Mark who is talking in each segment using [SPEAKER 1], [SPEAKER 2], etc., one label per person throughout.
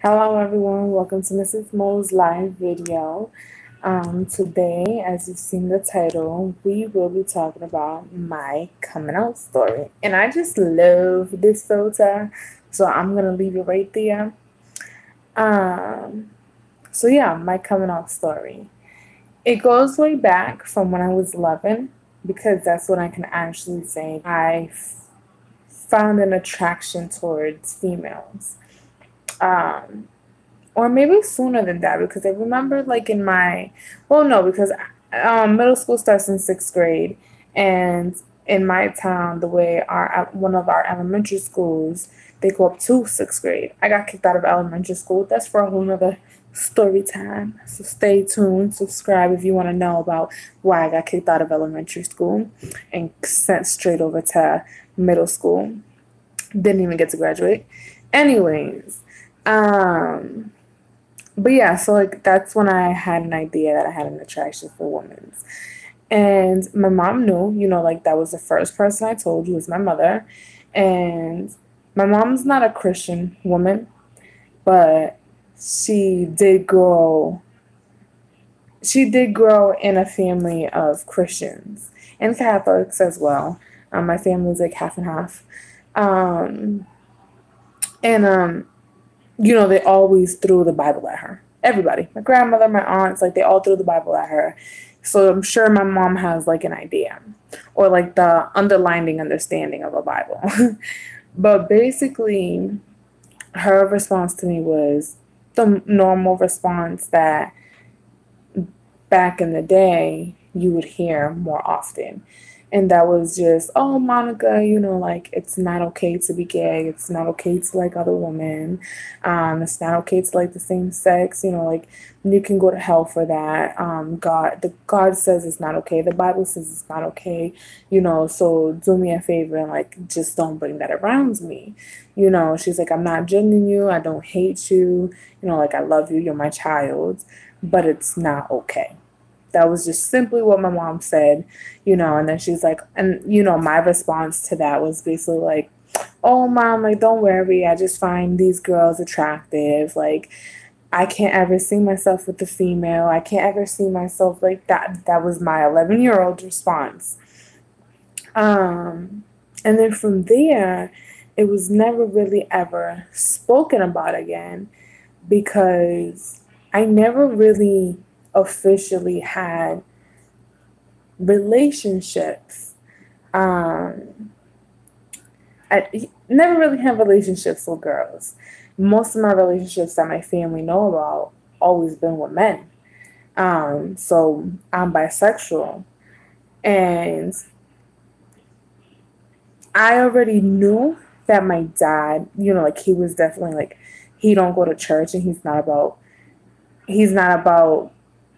[SPEAKER 1] Hello everyone, welcome to Mrs.Moh's live video. Today, as you've seen the title, we will be talking about my coming out story. And I just love this filter, so I'm gonna leave it right there. Um, so yeah, my coming out story. It goes way back from when I was 11, because that's when I can actually say found an attraction towards females. Um, or maybe sooner than that, because I remember like in my, well, no, because middle school starts in sixth grade, and in my town, the way our one of our elementary schools, they go up to sixth grade. I got kicked out of elementary school. That's for a whole nother story time. So stay tuned, subscribe if you want to know about why I got kicked out of elementary school and sent straight over to middle school. Didn't even get to graduate. Anyways, um, but yeah, so like that's when I had an idea that I had an attraction for women. And my mom knew, like that was the first person I told you was my mother. And my mom's not a Christian woman, but she did grow she did grow in a family of Christians and Catholics as well. My family's like half and half. Um, and they always threw the Bible at her. Everybody, my grandmother, my aunts, like they all threw the Bible at her. So I'm sure my mom has like an idea or like the underlining understanding of a Bible. But basically, her response to me was the normal response that back in the day you would hear more often. And that was just, oh, Monica, like it's not okay to be gay. It's not okay to like other women. It's not okay to like the same sex. Like you can go to hell for that. God says it's not okay. The Bible says it's not okay. So do me a favor and like just don't bring that around me. She's like, I'm not judging you. I don't hate you. Like I love you. You're my child, but it's not okay. That was just simply what my mom said, and then she's like, and my response to that was basically like, oh, mom, like, don't worry. I just find these girls attractive. Like, I can't ever see myself with the female. I can't ever see myself like that. That was my 11-year-old response. Um, and then from there, it was never really ever spoken about again because I never really officially had relationships. Um, I never really had relationships with girls. Most of my relationships that my family know about always been with men. So I'm bisexual, and I already knew that my dad, like he was definitely like he don't go to church and he's not about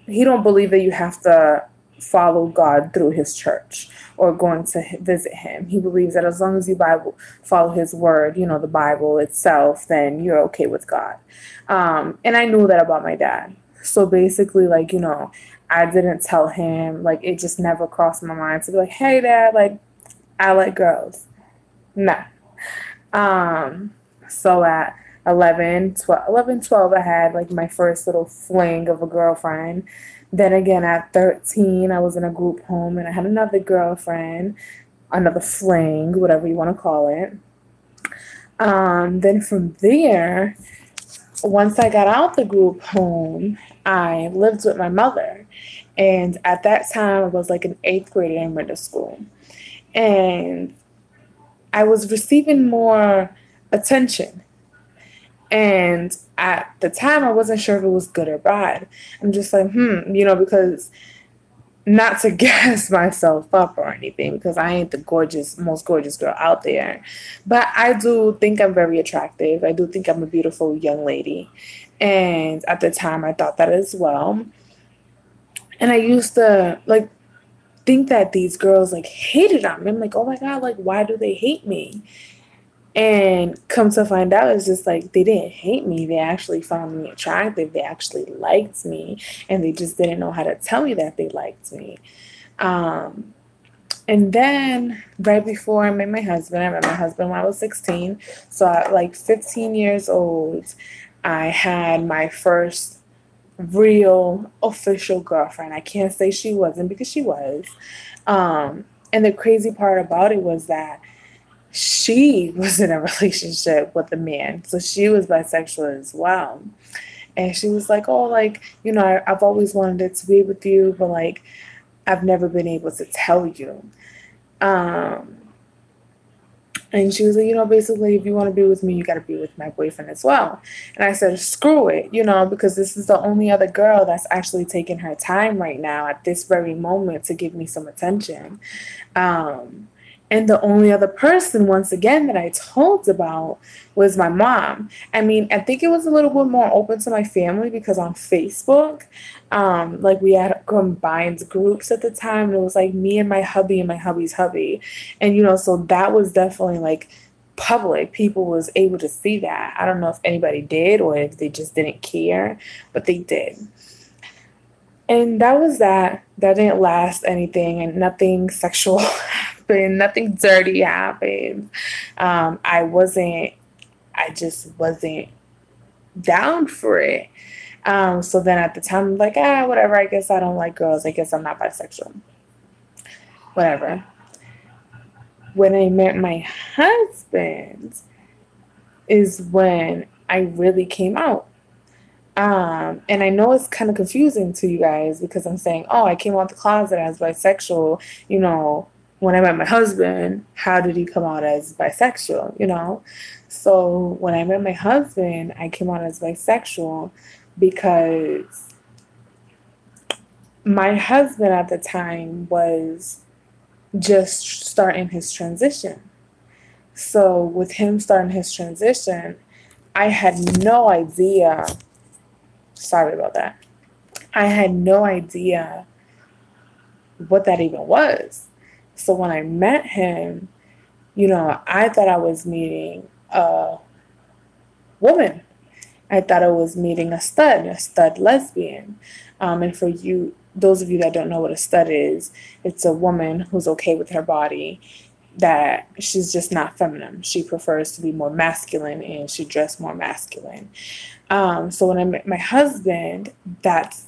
[SPEAKER 1] he don't believe that you have to follow God through his church or going to visit him. He believes that as long as you follow his word, the Bible itself, then you're okay with God. And I knew that about my dad. So basically, like, I didn't tell him, like, it just never crossed my mind to be like, hey, dad, like, I like girls. Nah. So at 12, I had like my first little fling of a girlfriend. Then again at 13, I was in a group home and I had another girlfriend, another fling, whatever you want to call it. Then from there, once I got out the group home, I lived with my mother. And at that time, I was like an eighth grader in middle school. And I was receiving more attention. And at the time, I wasn't sure if it was good or bad. I'm just like, because not to gas myself up or anything, because I ain't the most gorgeous girl out there. But I do think I'm very attractive. I do think I'm a beautiful young lady. And at the time, I thought that as well. And I used to, like, think that these girls, like, hated on me. I'm like, oh my God, like, why do they hate me? And come to find out, it's just like they didn't hate me. They actually found me attractive. They actually liked me. And they just didn't know how to tell me that they liked me. Um, and then right before I met my husband when I was 16. So at like 15 years old, I had my first real official girlfriend. I can't say she wasn't, because she was. And the crazy part about it was that she was in a relationship with a man. So she was bisexual as well. And she was like, oh, like, I've always wanted it to be with you, but like, I've never been able to tell you. And she was like, basically, if you want to be with me, you got to be with my boyfriend as well. And I said, screw it, because this is the only other girl that's actually taking her time right now at this very moment to give me some attention. And the only other person, once again, that I told about was my mom. I mean, I think it was a little bit more open to my family because on Facebook, like we had combined groups at the time. And it was like me and my hubby and my hubby's hubby. And, so that was definitely like public. People was able to see that. I don't know if anybody did or if they just didn't care, but they did. And that was that. That didn't last anything, and nothing sexual happened, nothing dirty happened. I just wasn't down for it. So then at the time, I'm like, whatever, I guess I don't like girls. I guess I'm not bisexual. Whatever. When I met my husband is when I really came out. And I know it's kind of confusing to you guys because I'm saying, oh, I came out the closet as bisexual. When I met my husband, how did he come out as bisexual? So when I met my husband, I came out as bisexual because my husband at the time was just starting his transition. So with him starting his transition, I had no idea. Sorry about that. I had no idea what that even was. So when I met him, I thought I was meeting a woman. I thought I was meeting a stud lesbian. And for those of you that don't know what a stud is, it's a woman who's okay with her body, that she's just not feminine. She prefers to be more masculine and she dressed more masculine. So when I met my husband, that's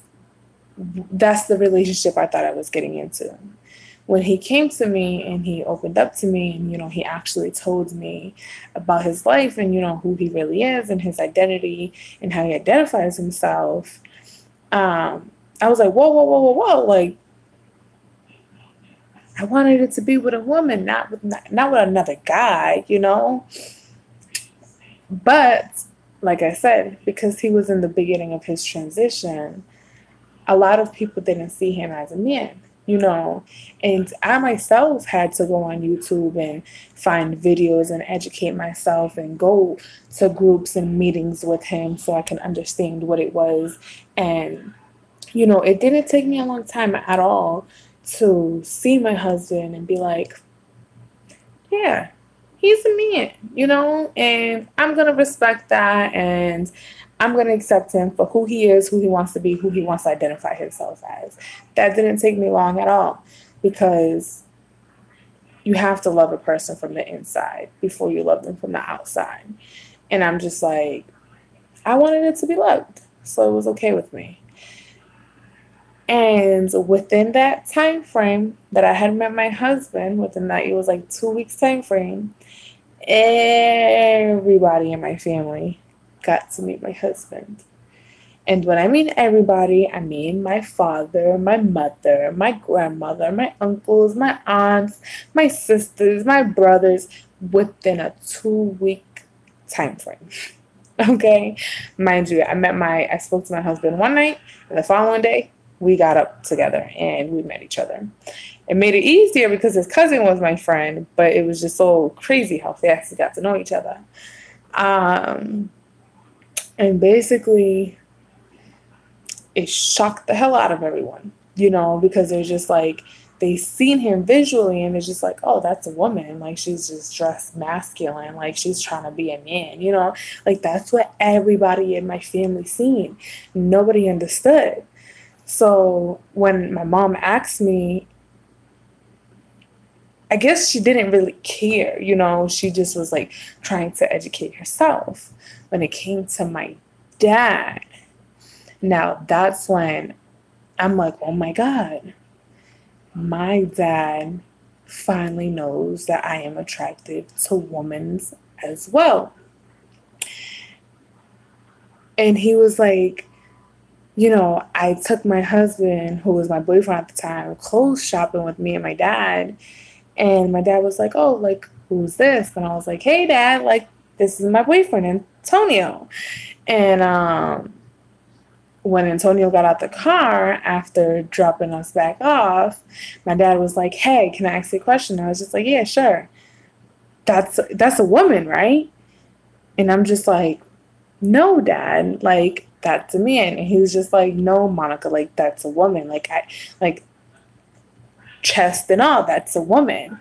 [SPEAKER 1] the relationship I thought I was getting into. When he came to me and he opened up to me and, he actually told me about his life and, who he really is and his identity and how he identifies himself, I was like, whoa, whoa, whoa, whoa, whoa. Like, I wanted it to be with a woman, not with another guy, But like I said, because he was in the beginning of his transition, a lot of people didn't see him as a man, and I myself had to go on YouTube and find videos and educate myself and go to groups and meetings with him so I can understand what it was. And, it didn't take me a long time at all to see my husband and be like, yeah, he's a man, and I'm going to respect that, and I'm going to accept him for who he is, who he wants to be, who he wants to identify himself as. That didn't take me long at all, because you have to love a person from the inside before you love them from the outside. And I'm just like, I wanted it to be loved, so it was okay with me. And within that time frame that I had met my husband, within that, it was like 2 weeks time frame, everybody in my family got to meet my husband. And when I mean everybody, I mean my father, my mother, my grandmother, my uncles, my aunts, my sisters, my brothers, within a 2-week time frame. Okay? Mind you, I spoke to my husband one night, and the following day, we got up together and we met each other. It made it easier because his cousin was my friend, but it was just so crazy how fast we got to know each other. And basically, it shocked the hell out of everyone, because they're just like, they seen him visually and they're just like, oh, that's a woman. Like, she's just dressed masculine. Like, she's trying to be a man, like that's what everybody in my family seen. Nobody understood. So when my mom asked me, I guess she didn't really care, she just was like trying to educate herself. When it came to my dad. Now that's when I'm like, oh my God, my dad finally knows that I am attracted to women as well. And he was like, I took my husband, who was my boyfriend at the time, clothes shopping with me and my dad. And my dad was like, oh, like, who's this? And I was like, hey, dad, like, this is my boyfriend, Antonio. And when Antonio got out the car after dropping us back off, my dad was like, hey, can I ask you a question? I was just like, yeah, sure. That's a woman, right? And I'm just like, no, dad, like, that's a man. And he was just like, no, Monica, like, that's a woman. Like chest and all, that's a woman.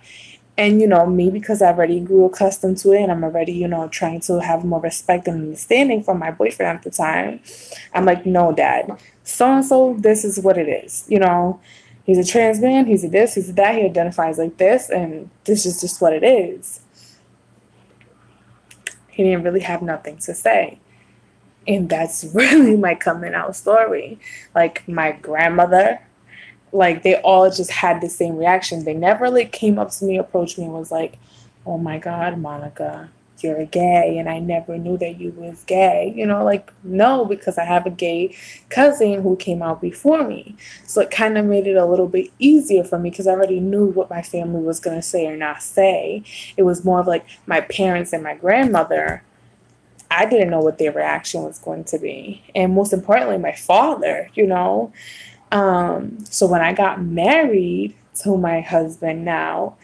[SPEAKER 1] And, me, because I already grew accustomed to it and I'm already, trying to have more respect and understanding for my boyfriend at the time, I'm like, no, dad, so-and-so, this is what it is. He's a trans man, he's a this, he's a that, he identifies like this, and this is just what it is. He didn't really have nothing to say. And that's really my coming out story. Like, my grandmother, like, they all just had the same reaction. They never, like, came up to me, approached me, and was like, oh my God, Monica, you're gay, and I never knew that you was gay. Like, no, because I have a gay cousin who came out before me. So it kind of made it a little bit easier for me because I already knew what my family was going to say or not say. It was more of like my parents and my grandmother. I didn't know what their reaction was going to be. And most importantly, my father, So when I got married to my husband now,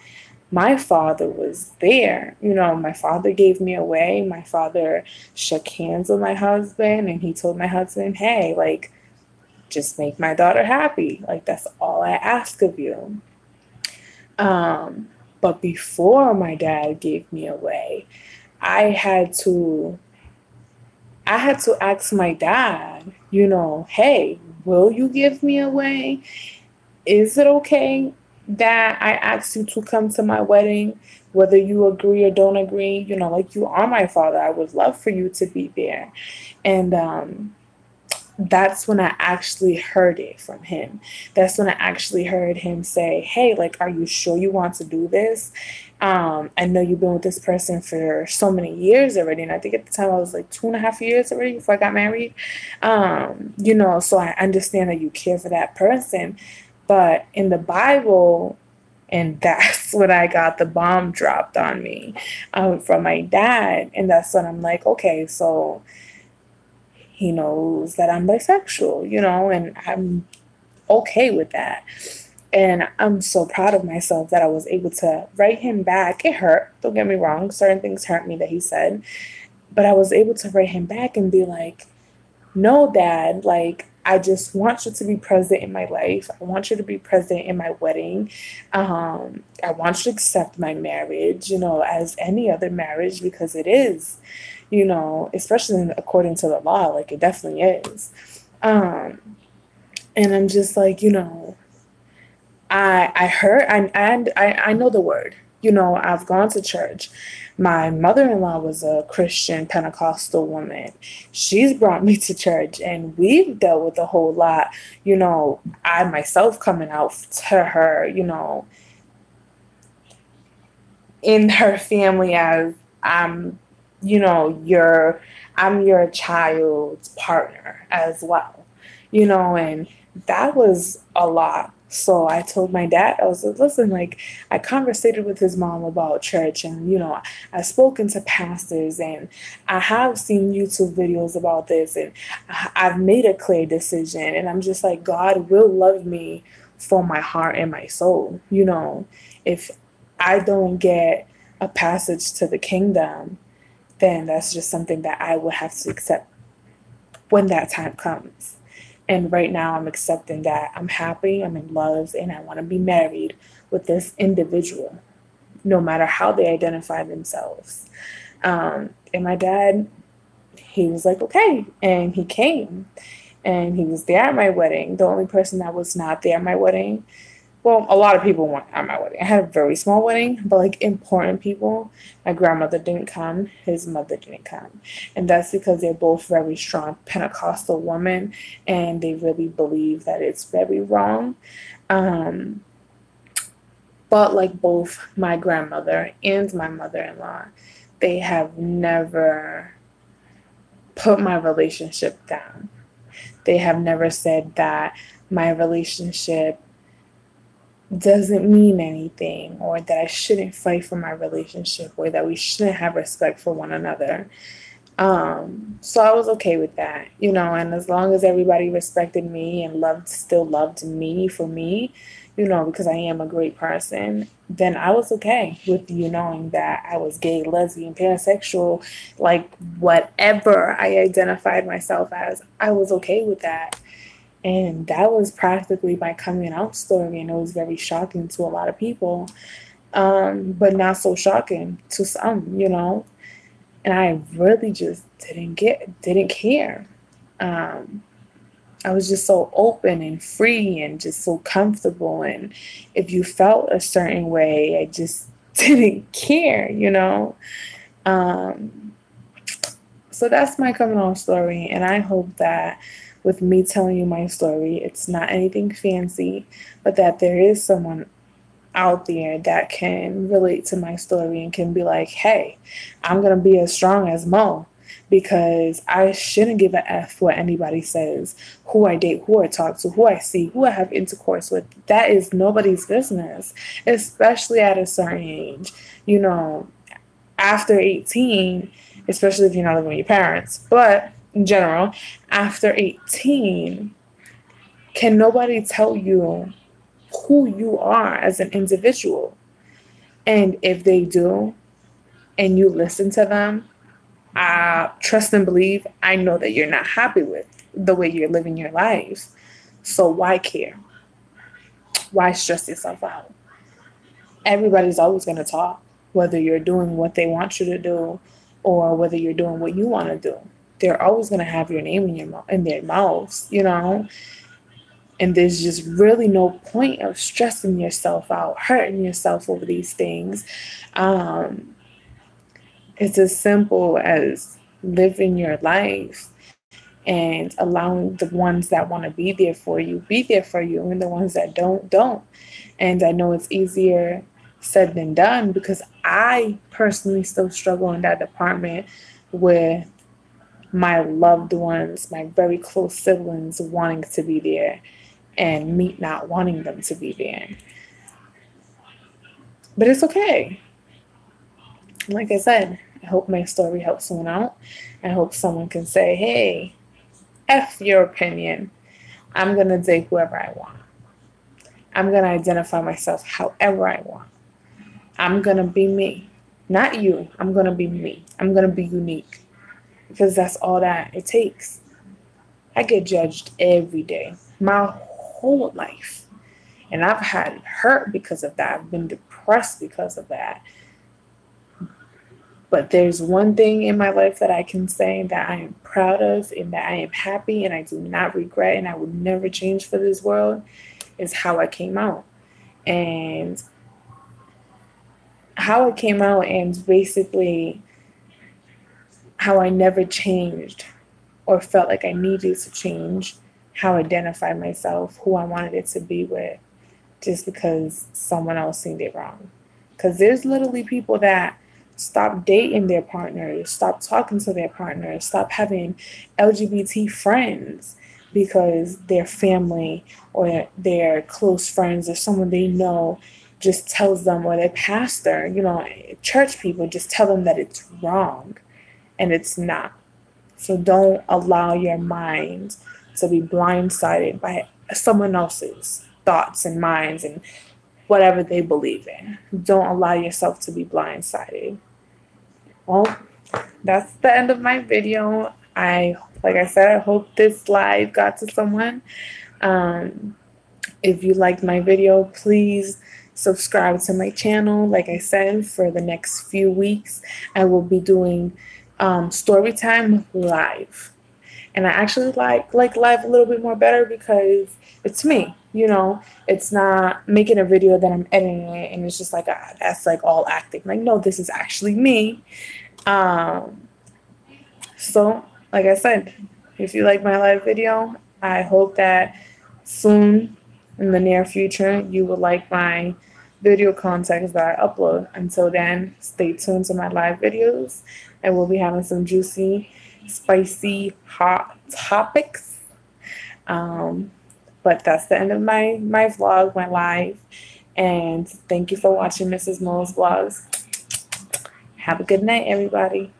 [SPEAKER 1] my father was there. My father gave me away. My father shook hands with my husband and he told my husband, hey, like, just make my daughter happy. Like, that's all I ask of you. But before my dad gave me away, I had to ask my dad, hey, will you give me away? Is it okay that I ask you to come to my wedding, whether you agree or don't agree? Like, you are my father. I would love for you to be there. And that's when I actually heard it from him. That's when I actually heard him say, hey, like, are you sure you want to do this? I know you've been with this person for so many years already. And I think at the time I was like 2.5 years already before I got married. So I understand that you care for that person. But in the Bible, and that's when I got the bomb dropped on me from my dad. And that's when I'm like, okay, so he knows that I'm bisexual, and I'm okay with that. And I'm so proud of myself that I was able to write him back. It hurt, don't get me wrong. Certain things hurt me that he said. But I was able to write him back and be like, no, Dad, like, I just want you to be present in my life. I want you to be present in my wedding. I want you to accept my marriage, as any other marriage, because it is, especially according to the law, like, it definitely is. And I'm just like, I heard, and I know the word. I've gone to church. My mother-in-law was a Christian Pentecostal woman. She's brought me to church, and we've dealt with a whole lot. I myself coming out to her, in her family as I'm your child's partner as well, and that was a lot. So I told my dad, I was like, listen, like, I conversated with his mom about church, and, I've spoken to pastors, and I have seen YouTube videos about this, and I've made a clear decision, and I'm just like, God will love me for my heart and my soul. If I don't get a passage to the kingdom, then that's just something that I will have to accept when that time comes. And right now I'm accepting that I'm happy, I'm in love, and I want to be married with this individual, no matter how they identify themselves. And my dad, he was like, okay. And he came and he was there at my wedding. The only person that was not there at my wedding Well, a lot of people went at my wedding. I had a very small wedding, but like important people. My grandmother didn't come, his mother didn't come. And that's because they're both very strong Pentecostal women and they really believe that it's very wrong. Um, but like both my grandmother and my mother in law, they have never put my relationship down. They have never said that my relationship doesn't mean anything, or that I shouldn't fight for my relationship, or that we shouldn't have respect for one another. So I was okay with that, you know, and as long as everybody respected me and still loved me for me, you know, because I am a great person, then I was okay with you knowing that I was gay, lesbian, pansexual, like whatever I identified myself as, I was okay with that. And that was practically my coming out story, and it was very shocking to a lot of people, but not so shocking to some, you know. And I really just didn't care. Um, I was just so open and free and just so comfortable. And if you felt a certain way, I just didn't care, you know. Um, so that's my coming out story, and I hope that with me telling you my story, it's not anything fancy, but that there is someone out there that can relate to my story and can be like, hey, I'm going to be as strong as Mo, because I shouldn't give a F what anybody says, who I date, who I talk to, who I see, who I have intercourse with. That is nobody's business, especially at a certain age. You know, after 18, especially if you're not living with your parents, but in general, after 18, can nobody tell you who you are as an individual? And if they do, and you listen to them, trust and believe, I know that you're not happy with the way you're living your life. So why care? Why stress yourself out? Everybody's always going to talk, whether you're doing what they want you to do or whether you're doing what you want to do. They're always going to have your name in their mouths, you know. And there's just really no point of stressing yourself out, hurting yourself over these things. Um, it's as simple as living your life and allowing the ones that want to be there for you, and the ones that don't. And I know it's easier said than done, because I personally still struggle in that department with my loved ones, my very close siblings wanting to be there and me not wanting them to be there. But it's okay. Like I said, I hope my story helps someone out. I hope someone can say, hey, F your opinion. I'm going to date whoever I want. I'm going to identify myself however I want. I'm going to be me. Not you. I'm going to be me. I'm going to be unique. Because that's all that it takes. I get judged every day, my whole life. And I've had hurt because of that. I've been depressed because of that. But there's one thing in my life that I can say that I am proud of and that I am happy and I do not regret and I would never change for this world, is how I came out. And how I came out, and basically how I never changed or felt like I needed to change how I identify myself, who I wanted it to be with, just because someone else seen it wrong. Because there's literally people that stop dating their partners, stop talking to their partners, stop having LGBT friends because their family or their close friends or someone they know just tells them, or their pastor, you know, church people just tell them that it's wrong, and it's not. So don't allow your mind to be blindsided by someone else's thoughts and minds and whatever they believe in. Don't allow yourself to be blindsided. Well, that's the end of my video. Like I said, I hope this live got to someone. If you liked my video, please subscribe to my channel. Like I said, for the next few weeks, I will be doing story time live. And I actually like live a little bit more better because it's me, you know. It's not making a video that I'm editing it and it's just like, ah, that's like all acting. Like, no, this is actually me. So, like I said, if you like my live video, I hope that soon in the near future you will like my video content that I upload. Until then, stay tuned to my live videos and we'll be having some juicy, spicy, hot topics. But that's the end of my vlog, my live. And thank you for watching Mrs. Moh's vlogs. Have a good night, everybody.